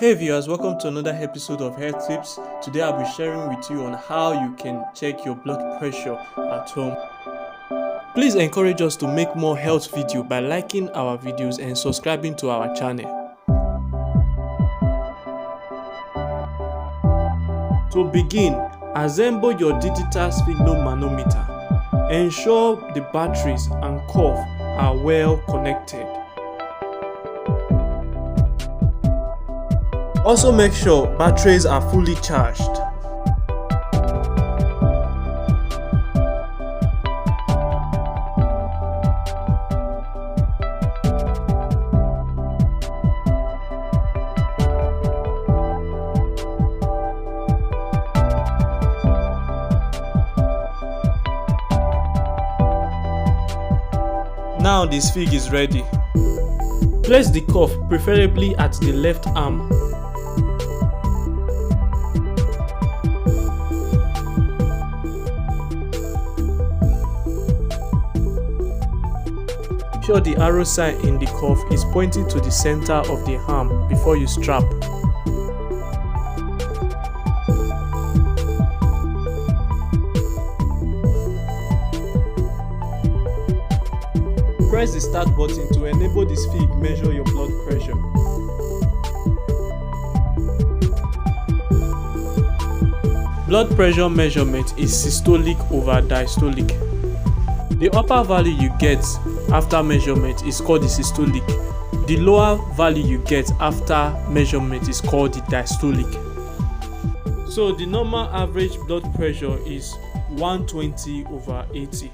Hey viewers, welcome to another episode of Health Tips. Today I'll be sharing with you on how you can check your blood pressure at home. Please encourage us to make more health videos by liking our videos and subscribing to our channel. To begin, assemble your digital sphygmomanometer. Ensure the batteries and cuff are well connected. Also make sure batteries are fully charged. Now the sphygm is ready. Place the cuff preferably at the left arm. Make sure the arrow sign in the cuff is pointing to the center of the arm before you strap. Press the start button to enable the sphygm measure your blood pressure. Blood pressure measurement is systolic over diastolic. The upper value you get after measurement is called the systolic. The lower value you get after measurement is called the diastolic. So the normal average blood pressure is 120/80.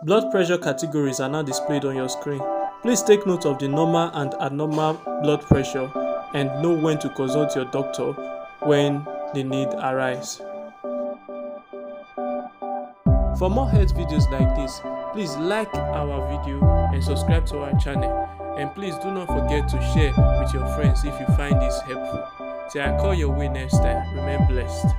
Blood pressure categories are now displayed on your screen. Please take note of the normal and abnormal blood pressure and know when to consult your doctor when the need arises. For more health videos like this, please like our video and subscribe to our channel. And please do not forget to share with your friends if you find this helpful. Till I call your way next time, remain blessed.